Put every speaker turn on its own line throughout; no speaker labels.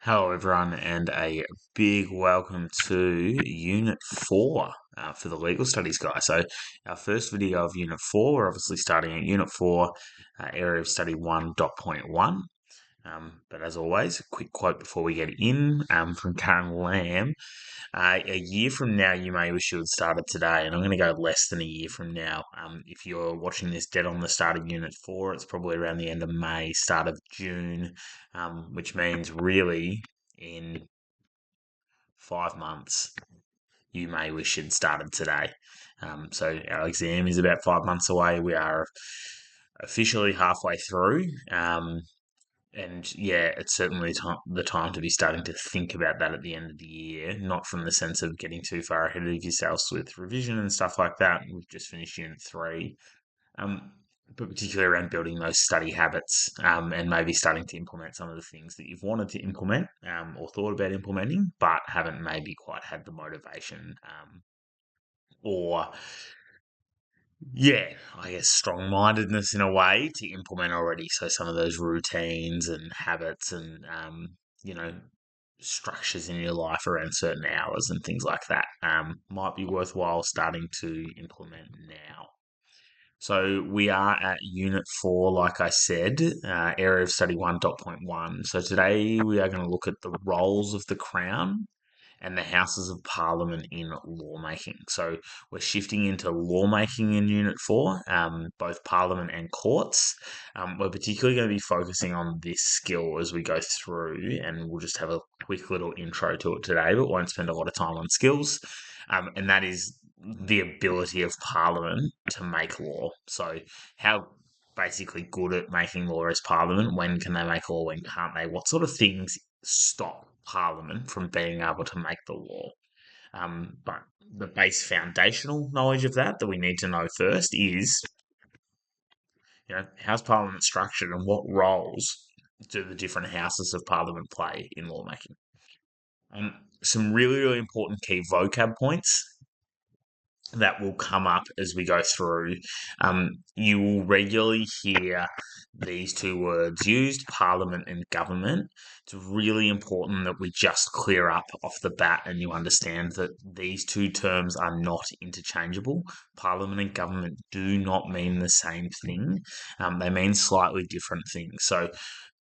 Hello, everyone, and a big welcome to Unit 4 for the Legal Studies guy. So, our first video of Unit 4, we're obviously starting at Unit 4, Area of Study 1.1. But as always, a quick quote before we get in from Karen Lamb. A year from now, you may wish you had started today, and I'm going to go less than a year from now. If you're watching this dead on the start of Unit 4, it's probably around the end of May, start of June, which means really in 5 months, you may wish you'd started today. So our exam is about 5 months away. We are officially halfway through. And yeah, it's certainly the time to be starting to think about that at the end of the year, not from the sense of getting too far ahead of yourselves with revision and stuff like that. We've just finished Unit 3, um, but particularly around building those study habits and maybe starting to implement some of the things that you've wanted to implement or thought about implementing, but haven't maybe quite had the motivation or yeah, I guess strong mindedness in a way to implement already. So some of those routines and habits and, you know, structures in your life around certain hours and things like that might be worthwhile starting to implement now. So we are at Unit 4, like I said, Area of Study 1.1. So today we are going to look at the roles of the Crown and the Houses of Parliament in lawmaking. So we're shifting into lawmaking in Unit 4, both Parliament and courts. We're particularly going to be focusing on this skill as we go through, and we'll just have a quick little intro to it today, but won't spend a lot of time on skills. And that is the ability of Parliament to make law. So how basically good at making law is Parliament. When can they make law? When can't they? What sort of things stop Parliament from being able to make the law? But the base foundational knowledge of that we need to know first is, how's Parliament structured and what roles do the different houses of Parliament play in lawmaking? Some really, really important key vocab points that will come up as we go through. You will regularly hear these two words used, parliament and government. It's really important that we just clear up off the bat and you understand that these two terms are not interchangeable. Parliament and government do not mean the same thing. They mean slightly different things. So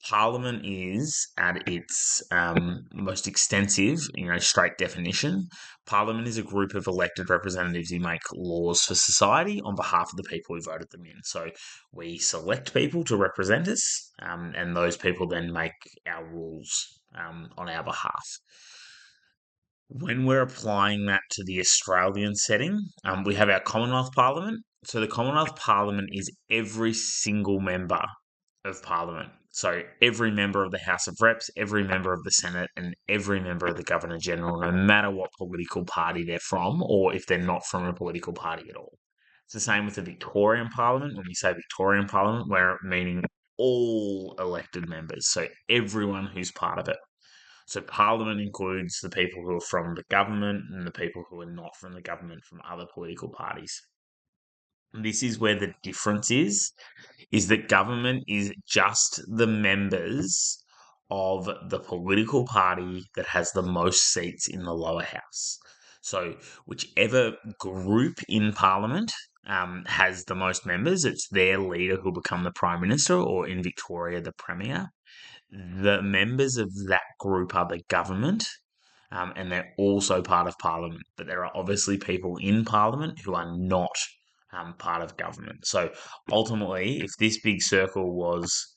Parliament is, at its most extensive, straight definition, Parliament is a group of elected representatives who make laws for society on behalf of the people who voted them in. So we select people to represent us, and those people then make our rules on our behalf. When we're applying that to the Australian setting, we have our Commonwealth Parliament. So the Commonwealth Parliament is every single member of Parliament. So every member of the House of Reps, every member of the Senate, and every member of the Governor General, no matter what political party they're from, or if they're not from a political party at all. It's the same with the Victorian Parliament. When we say Victorian Parliament, we're meaning all elected members, so everyone who's part of it. So Parliament includes the people who are from the government and the people who are not from the government from other political parties. This is where the difference is that government is just the members of the political party that has the most seats in the lower house. So, whichever group in parliament has the most members, it's their leader who'll become the prime minister, or in Victoria, the premier. The members of that group are the government. And they're also part of Parliament, but there are obviously people in Parliament who are not part of government. So ultimately, if this big circle was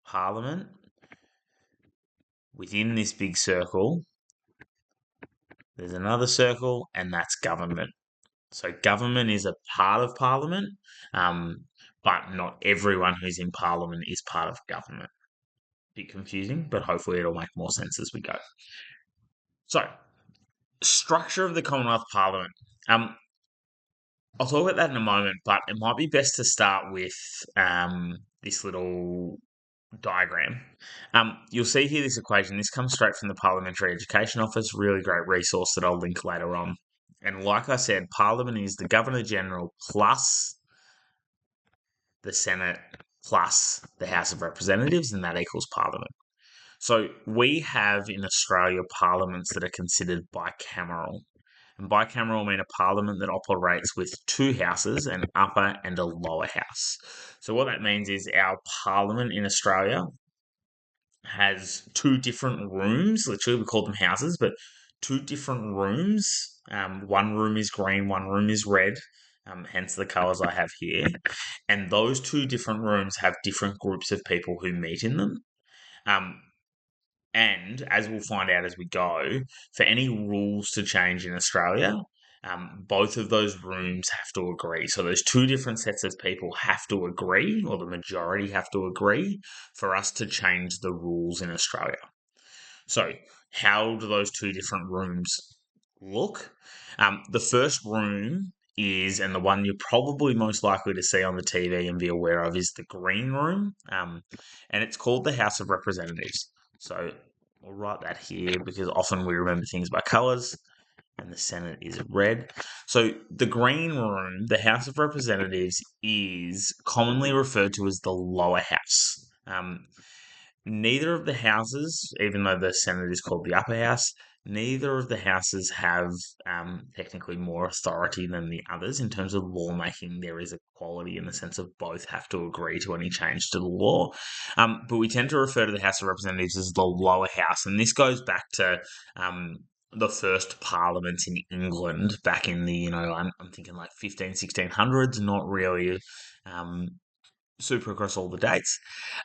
Parliament, within this big circle, there's another circle, and that's government. So government is a part of Parliament, but not everyone who's in Parliament is part of government. Bit confusing, but hopefully it'll make more sense as we go. So, structure of the Commonwealth Parliament. I'll talk about that in a moment, but it might be best to start with this little diagram. You'll see here this equation. This comes straight from the Parliamentary Education Office, really great resource that I'll link later on. And like I said, Parliament is the Governor General plus the Senate plus the House of Representatives, and that equals Parliament. So we have in Australia parliaments that are considered bicameral. And bicameral mean a parliament that operates with two houses, an upper and a lower house. So what that means is our parliament in Australia has two different rooms. Literally, we call them houses, but two different rooms. One room is green, one room is red. Hence the colours I have here. And those two different rooms have different groups of people who meet in them. Um, and as we'll find out as we go, for any rules to change in Australia, both of those rooms have to agree. So those two different sets of people have to agree, or the majority have to agree, for us to change the rules in Australia. So, how do those two different rooms look? The first room is, and the one you're probably most likely to see on the TV and be aware of, is the green room, and it's called the House of Representatives. So, I'll write that here because often we remember things by colours, and the Senate is red. So, the green room, the House of Representatives, is commonly referred to as the lower house. Neither of the houses, even though the Senate is called the upper house, neither of the houses have technically more authority than the others in terms of lawmaking. There is equality in the sense of both have to agree to any change to the law. But we tend to refer to the House of Representatives as the lower house. And this goes back to the first parliament in England back in the, I'm thinking like 1600s, not really super across all the dates.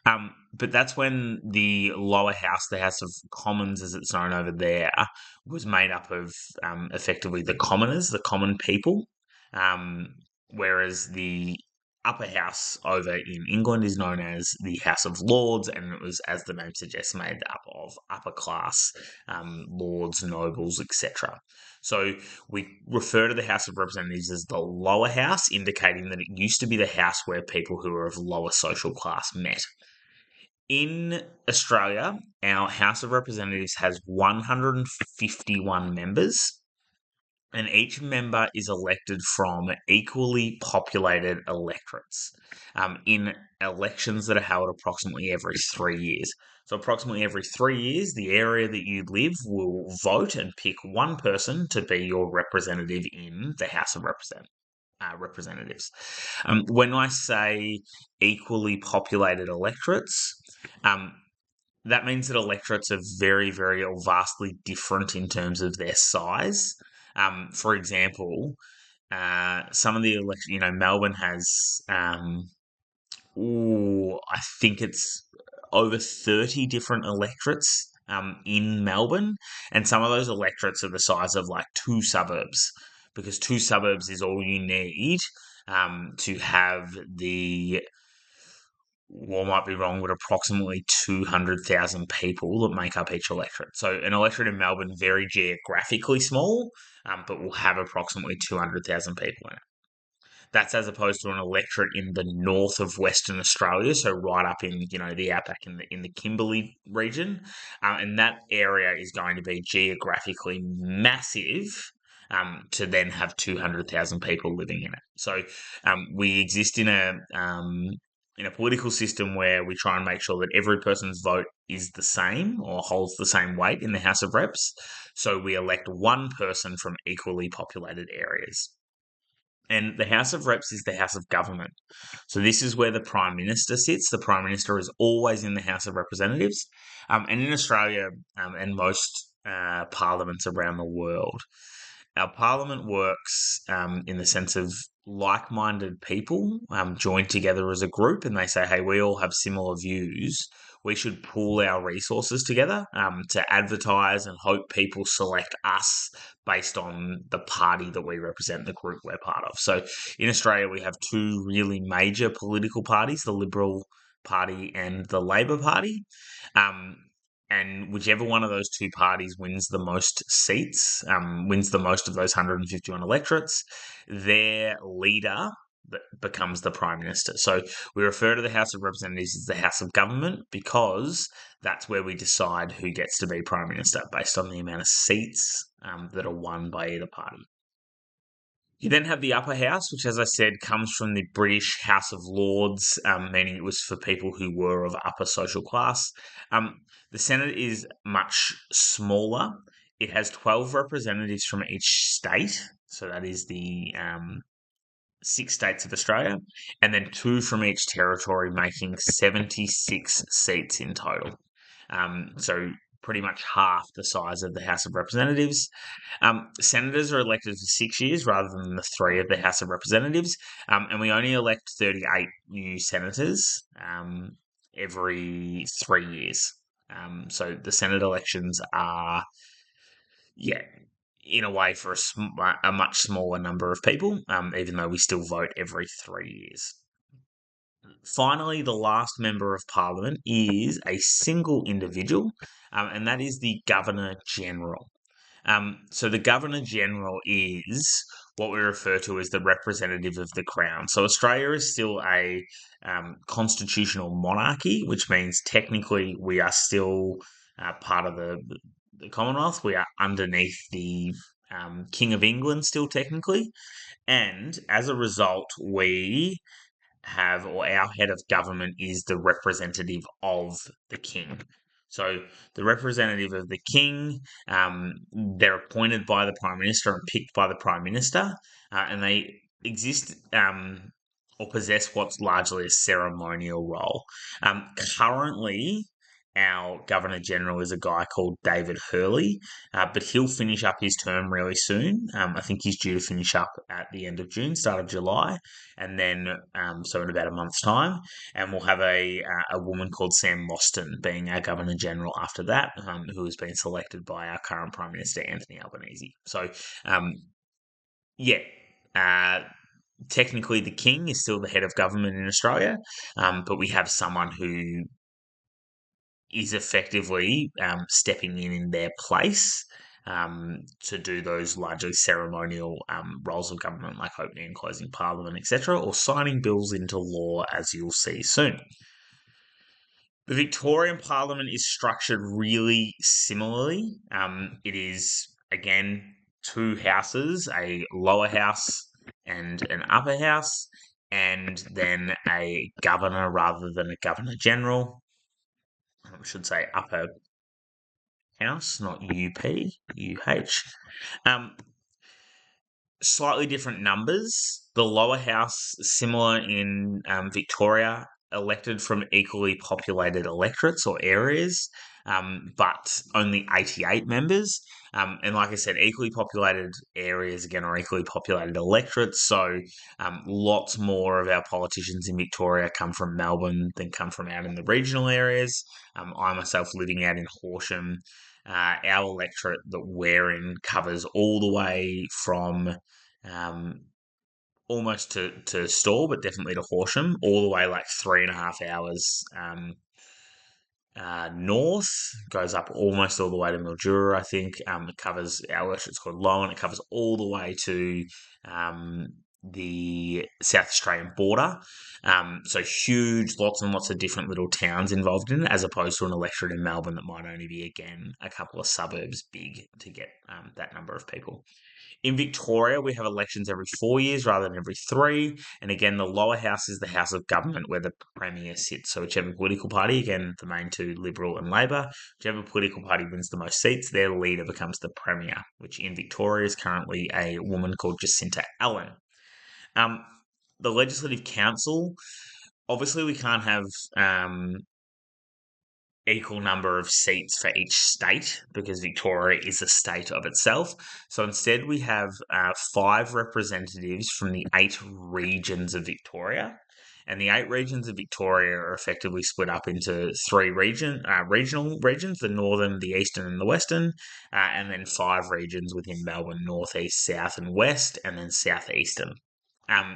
But that's when the lower house, the House of Commons as it's known over there, was made up of effectively the commoners, the common people, um, whereas the upper house over in England is known as the House of Lords, and it was, as the name suggests, made up of upper class lords, nobles, etc. So we refer to the House of Representatives as the lower house, indicating that it used to be the house where people who are of lower social class met. In Australia, our House of Representatives has 151 members, and each member is elected from equally populated electorates in elections that are held approximately every 3 years. So, approximately every 3 years, the area that you live will vote and pick one person to be your representative in the House of Representatives. When I say equally populated electorates, um, that means that electorates are very, very or vastly different in terms of their size. For example, some of the election, Melbourne has, I think it's over 30 different electorates in Melbourne, and some of those electorates are the size of like two suburbs, because two suburbs is all you need to have the, well, I might be wrong, but approximately 200,000 people that make up each electorate. So an electorate in Melbourne, very geographically small, but will have approximately 200,000 people in it. That's as opposed to an electorate in the north of Western Australia, so right up in the outback in the Kimberley region, and that area is going to be geographically massive. To then have 200,000 people living in it. So we exist in a political system where we try and make sure that every person's vote is the same or holds the same weight in the House of Reps. So we elect one person from equally populated areas. And the House of Reps is the House of Government. So this is where the Prime Minister sits. The Prime Minister is always in the House of Representatives. And in Australia and most parliaments around the world, our parliament works in the sense of like-minded people join together as a group, and they say, hey, we all have similar views. We should pool our resources together to advertise and hope people select us based on the party that we represent, the group we're part of. So in Australia, we have two really major political parties, the Liberal Party and the Labor Party. And whichever one of those two parties wins the most seats, wins the most of those 151 electorates, their leader becomes the Prime Minister. So we refer to the House of Representatives as the House of Government because that's where we decide who gets to be Prime Minister based on the amount of seats that are won by either party. You then have the upper house, which, as I said, comes from the British House of Lords, meaning it was for people who were of upper social class. The Senate is much smaller. It has 12 representatives from each state, so that is the 6 states of Australia, and then 2 from each territory, making 76 seats in total. So pretty much half the size of the House of Representatives. Senators are elected for 6 years rather than the 3 of the House of Representatives, and we only elect 38 new senators every 3 years. So the Senate elections are, yeah, in a way for a much smaller number of people, even though we still vote every 3 years. Finally, the last member of parliament is a single individual, and that is the Governor General. So the Governor General is what we refer to as the representative of the Crown. So Australia is still a constitutional monarchy, which means technically we are still part of the Commonwealth. We are underneath the King of England still technically. And as a result, we have, or our head of government is the representative of the king. So the representative of the king, they're appointed by the prime minister and picked by the prime minister, and they exist or possess what's largely a ceremonial role. Currently, our Governor General is a guy called David Hurley, but he'll finish up his term really soon. I think he's due to finish up at the end of June, start of July, and then so in about a month's time, and we'll have a woman called Sam Mostyn being our Governor General after that, who has been selected by our current Prime Minister Anthony Albanese. So, yeah. Technically, the King is still the head of government in Australia, but we have someone who is effectively stepping in their place to do those largely ceremonial roles of government, like opening and closing Parliament, etc., or signing bills into law, as you'll see soon. The Victorian Parliament is structured really similarly. It is, again, 2 houses, a lower house and an upper house, and then a governor rather than a governor general. I should say upper house, not UP, UH. Slightly different numbers. The lower house, similar in Victoria, elected from equally populated electorates or areas, but only 88 members. And like I said, equally populated areas, again, are equally populated electorates. So lots more of our politicians in Victoria come from Melbourne than come from out in the regional areas. I myself living out in Horsham. Our electorate that we're in covers all the way from almost to Stawell, but definitely to Horsham, all the way like 3.5 hours north, goes up almost all the way to Mildura, I think. It covers our electorate's called Lowan. It covers all the way to the South Australian border. So huge, lots and lots of different little towns involved in it, as opposed to an electorate in Melbourne that might only be, again, a couple of suburbs big to get that number of people. In Victoria, we have elections every 4 years rather than every 3. And again, the lower house is the House of Government where the Premier sits. So whichever political party, again, the main 2, Liberal and Labor, whichever political party wins the most seats, their leader becomes the Premier, which in Victoria is currently a woman called Jacinta Allan. The Legislative Council, obviously we can't have equal number of seats for each state because Victoria is a state of itself. So instead, we have 5 representatives from the 8 regions of Victoria. And the 8 regions of Victoria are effectively split up into 3 regional regions, the northern, the eastern, and the western, and then 5 regions within Melbourne, northeast, south, and west, and then southeastern.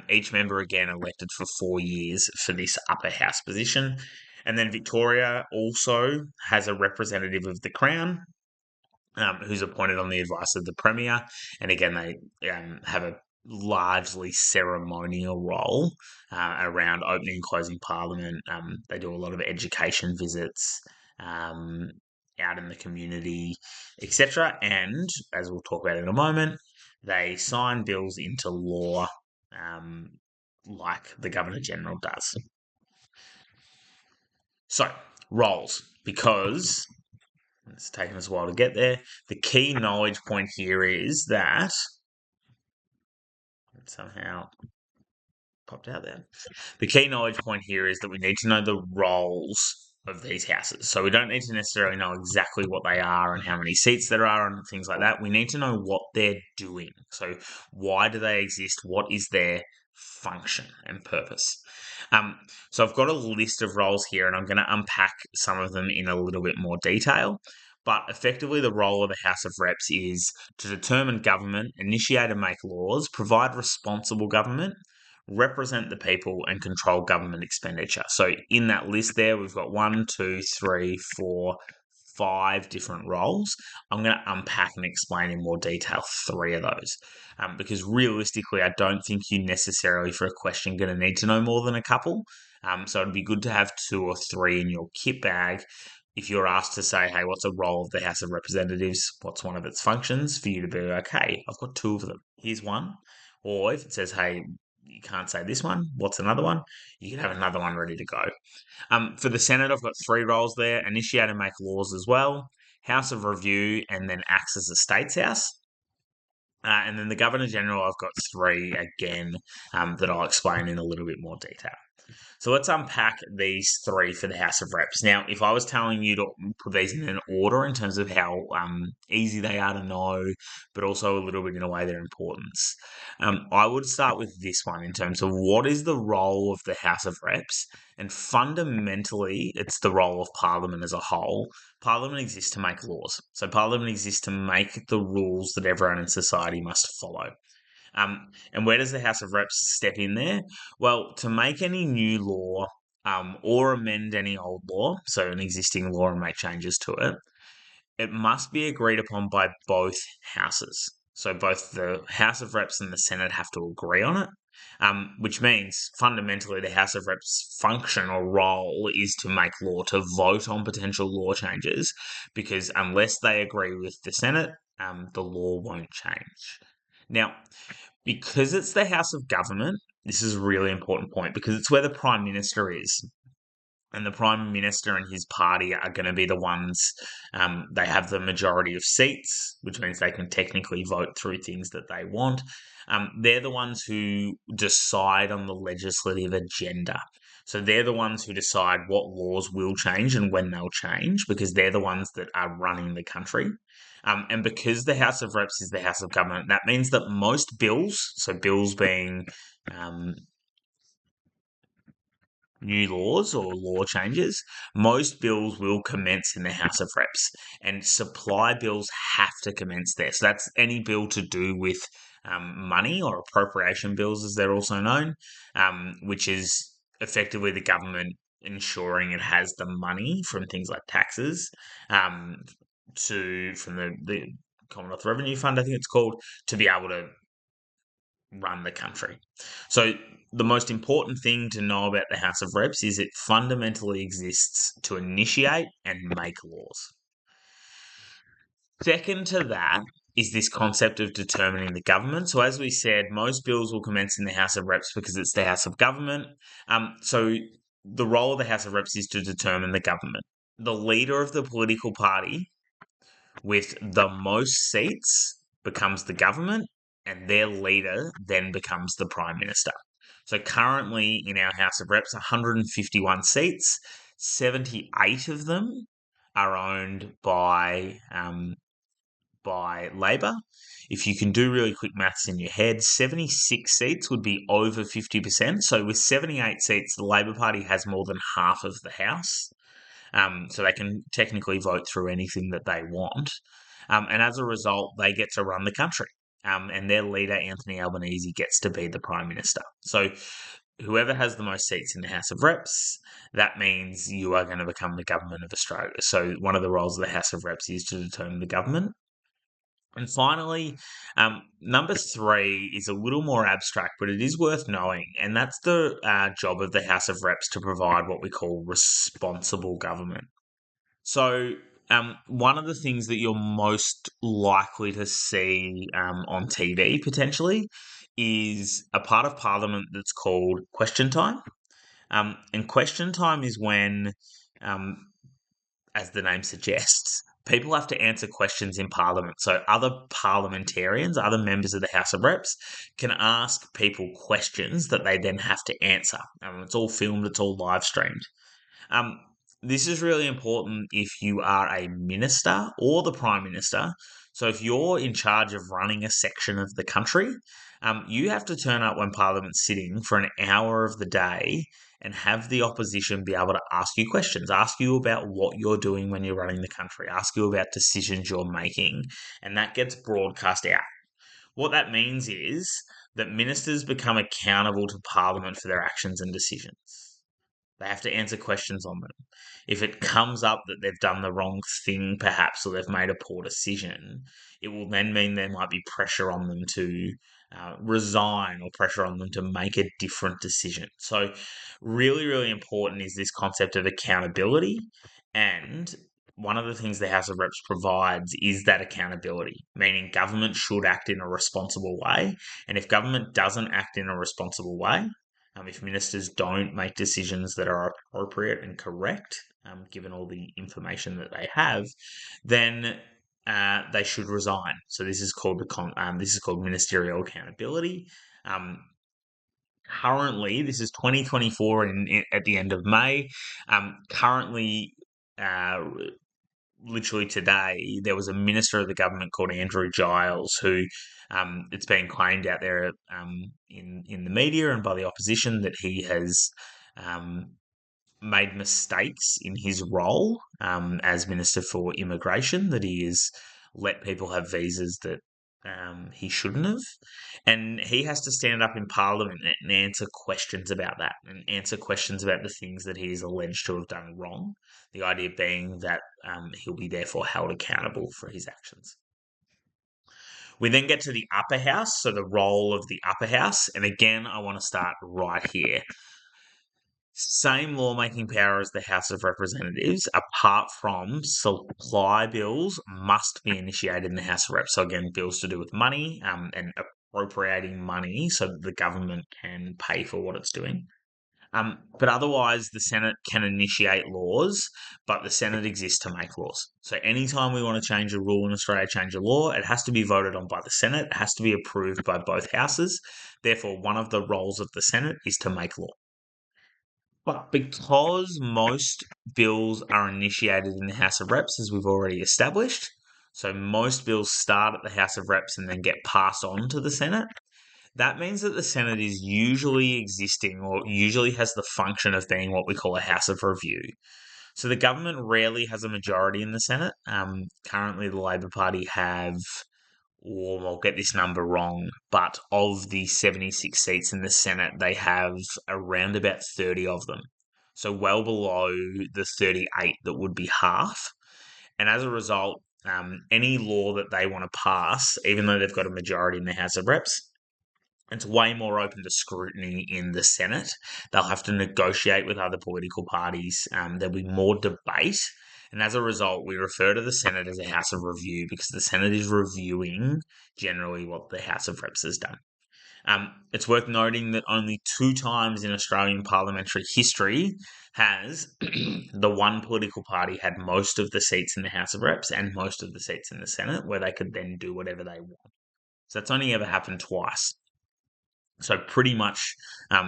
Each member again elected for 4 years for this upper house position. And then Victoria also has a representative of the Crown, who's appointed on the advice of the Premier. And again, they have a largely ceremonial role around opening and closing Parliament. They do a lot of education visits out in the community, etc. And as we'll talk about in a moment, they sign bills into law, like the Governor General does. So, roles, because it's taken us a while to get there. The key knowledge point here is that it somehow popped out there. The key knowledge point here is that we need to know the roles of these houses. So we don't need to necessarily know exactly what they are and how many seats there are and things like that. We need to know what they're doing. So why do they exist? What is their function and purpose? So I've got a list of roles here and I'm going to unpack some of them in a little bit more detail. But effectively, the role of the House of Reps is to determine government, initiate and make laws, provide responsible government, represent the people, and control government expenditure. So in that list there, we've got 1, 2, 3, 4, 5 different roles. I'm going to unpack and explain in more detail 3 of those. Because realistically, I don't think you necessarily for a question going to need to know more than a couple. So it'd be good to have 2 or 3 in your kit bag. If you're asked to say, hey, what's a role of the House of Representatives? What's one of its functions? For you to be like, hey, I've got 2 of them. Here's one. Or if it says, hey, you can't say this one, what's another one? You can have another one ready to go. For the Senate, I've got 3 roles there: initiate and make laws as well, House of Review, and then acts as a States House. And then the Governor General, I've got 3 again that I'll explain in a little bit more detail. So let's unpack these 3 for the House of Reps. Now, if I was telling you to put these in an order in terms of how easy they are to know, but also a little bit in a way their importance, I would start with this one in terms of what is the role of the House of Reps. And fundamentally, it's the role of Parliament as a whole. Parliament exists to make laws. So Parliament exists to make the rules that everyone in society must follow. And where does the House of Reps step in there? Well, to make any new law or amend any old law, so an existing law and make changes to it, it must be agreed upon by both houses. So both the House of Reps and the Senate have to agree on it, which means fundamentally the House of Reps' function or role is to make law, to vote on potential law changes, because unless they agree with the Senate, the law won't change. Now, because it's the House of Government, this is a really important point because it's where the Prime Minister is. And the Prime Minister and his party are going to be the ones, they have the majority of seats, which means they can technically vote through things that they want. They're the ones who decide on the legislative agenda. So they're the ones who decide what laws will change and when they'll change because they're the ones that are running the country. And because the House of Reps is the House of Government, that means that most bills, so bills being new laws or law changes, most bills will commence in the House of Reps, and supply bills have to commence there. So that's any bill to do with money or appropriation bills, as they're also known, which is effectively the government ensuring it has the money from things like taxes from the Commonwealth Revenue Fund, I think it's called, to be able to run the country. So the most important thing to know about the House of Reps is it fundamentally exists to initiate and make laws. Second to that is this concept of determining the government. So as we said, most bills will commence in the House of Reps because it's the House of Government. So the role of the House of Reps is to determine the government. The leader of the political party with the most seats becomes the government, and their leader then becomes the Prime Minister. So currently in our House of Reps, 151 seats, 78 of them are owned by Labor. If you can do really quick maths in your head, 76 seats would be over 50%. So with 78 seats, the Labor Party has more than half of the House. So they can technically vote through anything that they want. And as a result, they get to run the country. And their leader, Anthony Albanese, gets to be the Prime Minister. So whoever has the most seats in the House of Reps, that means you are going to become the government of Australia. So one of the roles of the House of Reps is to determine the government. And finally, number 3 is a little more abstract, but it is worth knowing, and that's the job of the House of Reps to provide what we call responsible government. So One of the things that you're most likely to see on TV potentially is a part of Parliament that's called Question Time. And Question Time is when, um, as the name suggests, people have to answer questions in Parliament. So other parliamentarians, other members of the House of Reps, can ask people questions that they then have to answer. It's all filmed, it's all live streamed. Um, this is really important if you are a minister or the prime minister. So if you're in charge of running a section of the country, you have to turn up when Parliament's sitting for an hour of the day and have the opposition be able to ask you questions, ask you about what you're doing when you're running the country, ask you about decisions you're making, and that gets broadcast out. What that means is that ministers become accountable to Parliament for their actions and decisions. They have to answer questions on them. If it comes up that they've done the wrong thing, perhaps, or they've made a poor decision, it will then mean there might be pressure on them to resign or pressure on them to make a different decision. So, really, really important is this concept of accountability. And one of the things the House of Reps provides is that accountability, meaning government should act in a responsible way. And if government doesn't act in a responsible way, if ministers don't make decisions that are appropriate and correct, given all the information that they have, then they should resign. So this is called ministerial accountability. Um, Currently, this is 2024 at the end of May. Currently, uh, literally today, there was a minister of the government called Andrew Giles who it's been claimed out there in the media and by the opposition that he has um, made mistakes in his role as Minister for Immigration, that he has let people have visas that he shouldn't have. And he has to stand up in Parliament and answer questions about that and answer questions about the things that he is alleged to have done wrong. The idea being that he'll be therefore held accountable for his actions. We then get to the upper house, so the role of the upper house. And again, I want to start right here. Same lawmaking power as the House of Representatives, apart from supply bills must be initiated in the House of Reps. So again, bills to do with money and appropriating money so that the government can pay for what it's doing. But otherwise, the Senate can initiate laws, but the Senate exists to make laws. So anytime we want to change a rule in Australia, change a law, it has to be voted on by the Senate. It has to be approved by both houses. Therefore, one of the roles of the Senate is to make law. But because most bills are initiated in the House of Reps, as we've already established, so most bills start at the House of Reps and then get passed on to the Senate, that means that the Senate is usually existing or usually has the function of being what we call a House of Review. So the government rarely has a majority in the Senate. Currently, the Labor Party have, or I'll get this number wrong, but of the 76 seats in the Senate, they have around about 30 of them. So well below the 38 that would be half. And as a result, any law that they want to pass, even though they've got a majority in the House of Reps, it's way more open to scrutiny in the Senate. They'll have to negotiate with other political parties. There'll be more debate. And as a result, we refer to the Senate as a House of Review because the Senate is reviewing generally what the House of Reps has done. It's worth noting that only 2 times in Australian parliamentary history has the one political party had most of the seats in the House of Reps and most of the seats in the Senate, where they could then do whatever they want. So that's only ever happened twice. So pretty much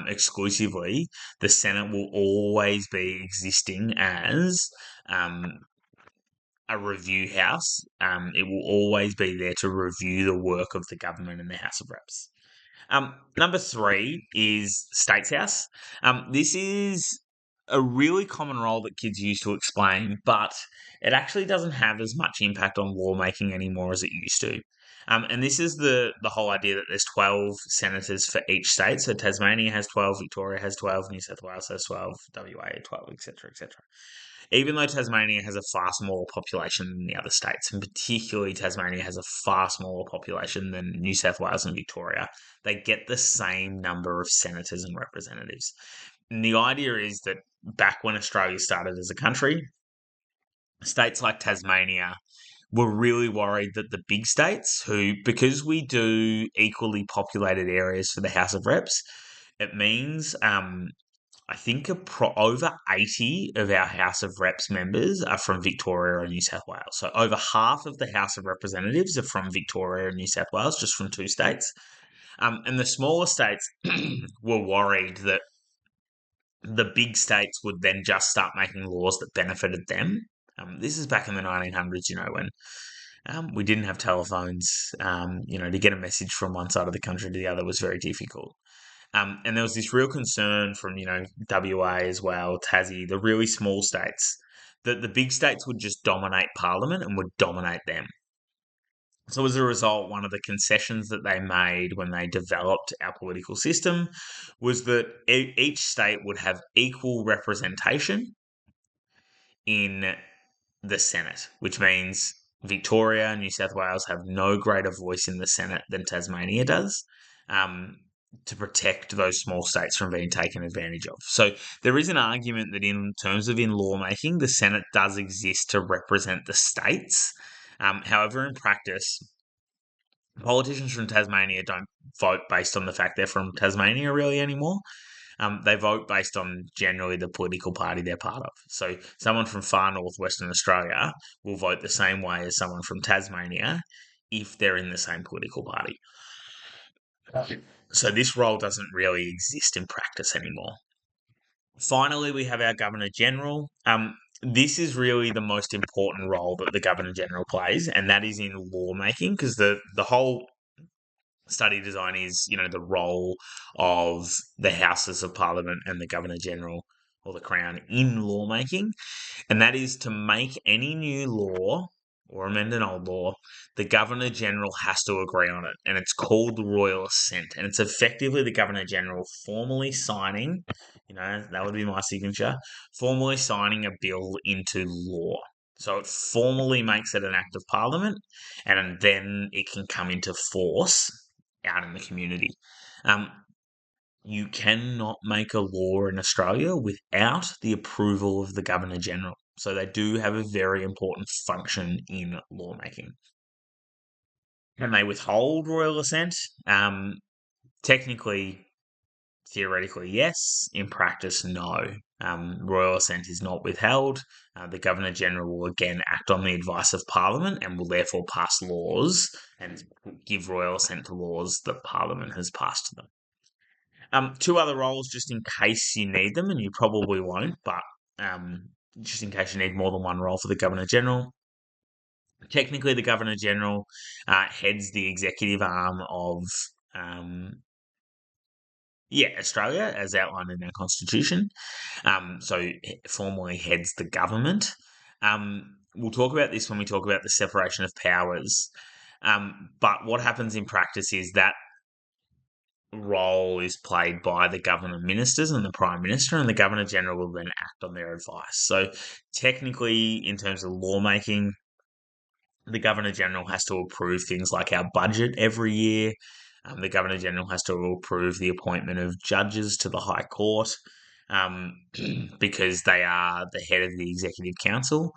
exclusively, the Senate will always be existing as a review house. It will always be there to review the work of the government in the House of Reps. Number 3 is States House. This is a really common role that kids use to explain, but it actually doesn't have as much impact on lawmaking anymore as it used to. And this is the whole idea that there's 12 senators for each state. So Tasmania has 12, Victoria has 12, New South Wales has 12, WA 12, etc., etc. Even though Tasmania has a far smaller population than the other states, and particularly Tasmania has a far smaller population than New South Wales and Victoria, they get the same number of senators and representatives. And the idea is that back when Australia started as a country, states like Tasmania were really worried that the big states, because we do equally populated areas for the House of Reps, it means I think over 80 of our House of Reps members are from Victoria and New South Wales. So over half of the House of Representatives are from Victoria and New South Wales, just from two states. And the smaller states were worried that the big states would then just start making laws that benefited them. This is back in the 1900s, when we didn't have telephones. To get a message from one side of the country to the other was very difficult. And there was this real concern from, WA as well, Tassie, the really small states, that the big states would just dominate Parliament and would dominate them. So as a result, one of the concessions that they made when they developed our political system was that each state would have equal representation in the Senate, which means Victoria and New South Wales have no greater voice in the Senate than Tasmania does, to protect those small states from being taken advantage of. So there is an argument that in terms of in lawmaking, the Senate does exist to represent the states. However, in practice, politicians from Tasmania don't vote based on the fact they're from Tasmania really anymore. They vote based on generally the political party they're part of. So someone from far northwestern Australia will vote the same way as someone from Tasmania if they're in the same political party. So this role doesn't really exist in practice anymore. Finally, we have our Governor General. This is really the most important role that the Governor General plays, and that is in lawmaking, because the whole study design is, the role of the Houses of Parliament and the Governor General or the Crown in lawmaking, and that is to make any new law or amend an old law, the Governor General has to agree on it, and it's called the Royal Assent, and it's effectively the Governor General formally signing, that would be my signature, formally signing a bill into law. So it formally makes it an act of Parliament, and then it can come into force out in the community. You cannot make a law in Australia without the approval of the Governor General. So they do have a very important function in lawmaking. Can they withhold royal assent? Technically, theoretically, yes. In practice, no. Royal assent is not withheld. The Governor General will again act on the advice of Parliament and will therefore pass laws and give royal assent to laws that Parliament has passed to them. Two other roles, just in case you need them, and you probably won't, but just in case you need more than one role for the Governor General. Technically, the Governor General heads the executive arm of Australia, as outlined in our Constitution. So formally heads the government. We'll talk about this when we talk about the separation of powers. But what happens in practice is that role is played by the governor ministers and the prime minister, and the governor general will then act on their advice. So technically, in terms of lawmaking, the Governor General has to approve things like our budget every year. The Governor General has to approve the appointment of judges to the High Court, because they are the head of the Executive Council.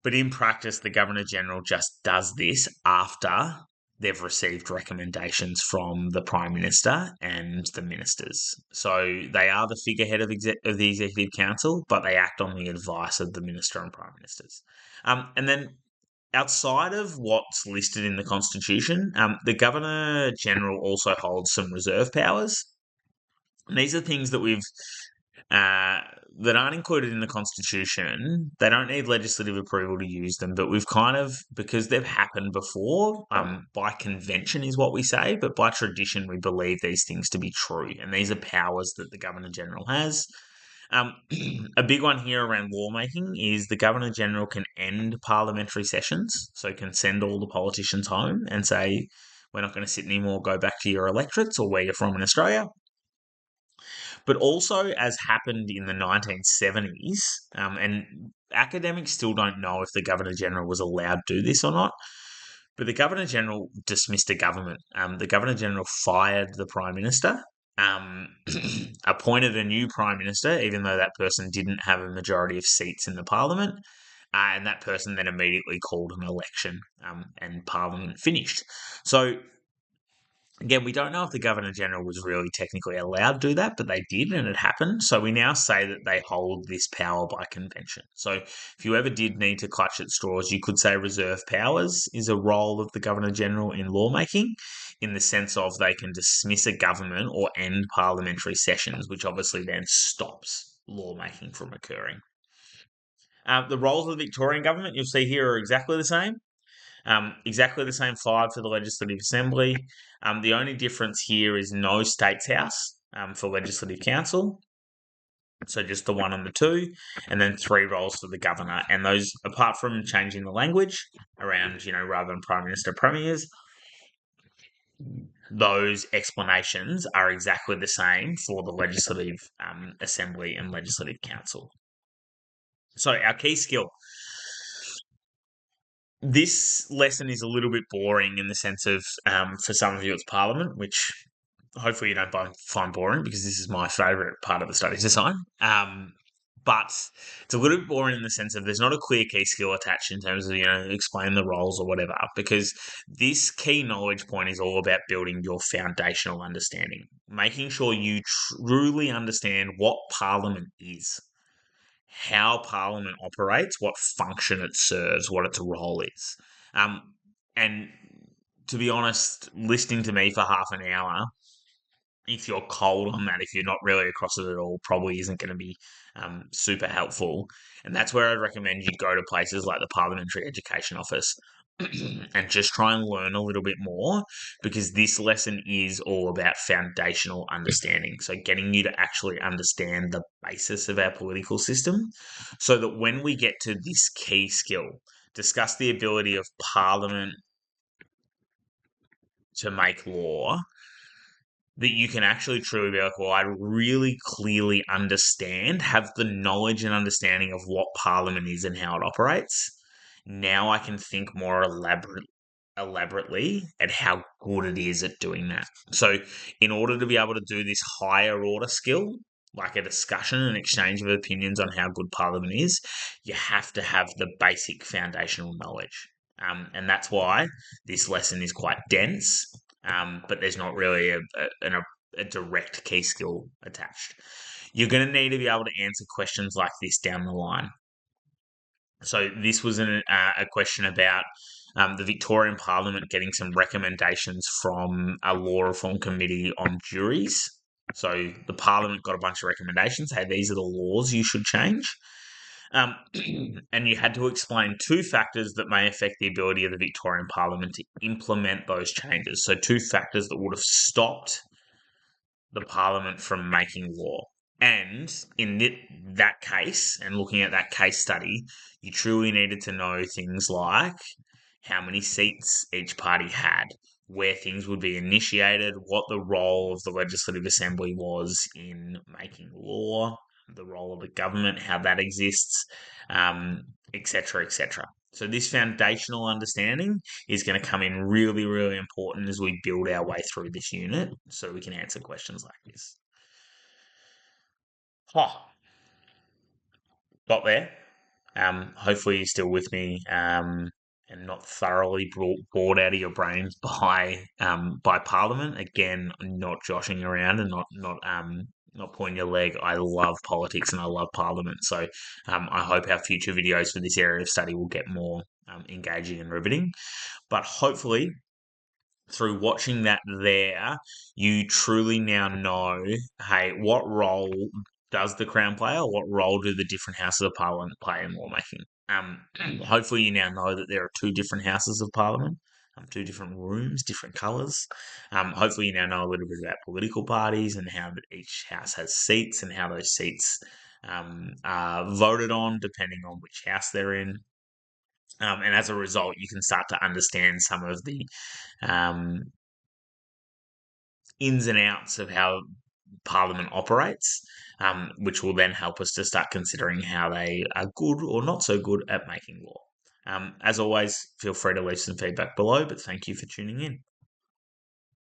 But in practice, the Governor General just does this after they've received recommendations from the Prime Minister and the ministers. So they are the figurehead of the Executive Council, but they act on the advice of the Minister and Prime Ministers. And then outside of what's listed in the Constitution, the Governor General also holds some reserve powers. And these are things that that aren't included in the Constitution. They don't need legislative approval to use them, but we've because they've happened before, by convention is what we say, but by tradition we believe these things to be true. And these are powers that the Governor General has. A big one here around lawmaking is the Governor General can end parliamentary sessions, so can send all the politicians home and say, we're not going to sit anymore, go back to your electorates or where you're from in Australia. But also, as happened in the 1970s, and academics still don't know if the Governor General was allowed to do this or not, but the Governor General dismissed a government. The Governor General fired the Prime Minister, appointed a new Prime Minister, even though that person didn't have a majority of seats in the Parliament, and that person then immediately called an election, and Parliament finished. So again, we don't know if the Governor General was really technically allowed to do that, but they did, and it happened. So we now say that they hold this power by convention. So if you ever did need to clutch at straws, you could say reserve powers is a role of the Governor General in lawmaking, in the sense of they can dismiss a government or end parliamentary sessions, which obviously then stops lawmaking from occurring. The roles of the Victorian government, you'll see here, are exactly the same. Exactly the same 5 for the Legislative Assembly. The only difference here is no States House for Legislative Council. So just the 1 and the 2, and then 3 roles for the governor. And those, apart from changing the language around, rather than Prime Minister, premiers, those explanations are exactly the same for the Legislative Assembly and Legislative Council. So our key skill. This lesson is a little bit boring in the sense of, for some of you, it's Parliament, which hopefully you don't find boring, because this is my favourite part of the study design. But it's a little bit boring in the sense of there's not a clear key skill attached in terms of, explain the roles or whatever, because this key knowledge point is all about building your foundational understanding, making sure you truly understand what Parliament is, how Parliament operates, what function it serves, what its role is. And to be honest, listening to me for half an hour, if you're cold on that, if you're not really across it at all, probably isn't going to be super helpful. And that's where I'd recommend you go to places like the Parliamentary Education Office and just try and learn a little bit more, because this lesson is all about foundational understanding. So getting you to actually understand the basis of our political system, so that when we get to this key skill, discuss the ability of Parliament to make law, that you can actually truly be like, well, I really clearly understand, have the knowledge and understanding of what Parliament is and how it operates. Now I can think more elaborately at how good it is at doing that. So in order to be able to do this higher order skill, like a discussion and exchange of opinions on how good Parliament is, you have to have the basic foundational knowledge. And that's why this lesson is quite dense, but there's not really a direct key skill attached. You're going to need to be able to answer questions like this down the line. So this was a question about the Victorian Parliament getting some recommendations from a law reform committee on juries. So the Parliament got a bunch of recommendations. Hey, these are the laws you should change. And you had to explain 2 factors that may affect the ability of the Victorian Parliament to implement those changes. So 2 factors that would have stopped the Parliament from making law. And in that case, and looking at that case study, you truly needed to know things like how many seats each party had, where things would be initiated, what the role of the Legislative Assembly was in making law, the role of the government, how that exists, etc., etc. So this foundational understanding is going to come in really, really important as we build our way through this unit, so we can answer questions like this. Got there. Hopefully you're still with me, and not thoroughly bored out of your brains by Parliament. Again, not joshing around and not pulling your leg. I love politics and I love Parliament. So I hope our future videos for this area of study will get more engaging and riveting. But hopefully, through watching that there, you truly now know, hey, what role does the Crown play, or what role do the different Houses of Parliament play in lawmaking? Hopefully you now know that there are 2 different Houses of Parliament, 2 different rooms, different colours. Hopefully you now know a little bit about political parties and how each house has seats, and how those seats are voted on depending on which house they're in. And as a result, you can start to understand some of the ins and outs of how Parliament operates, which will then help us to start considering how they are good or not so good at making law. As always, feel free to leave some feedback below, but thank you for tuning in.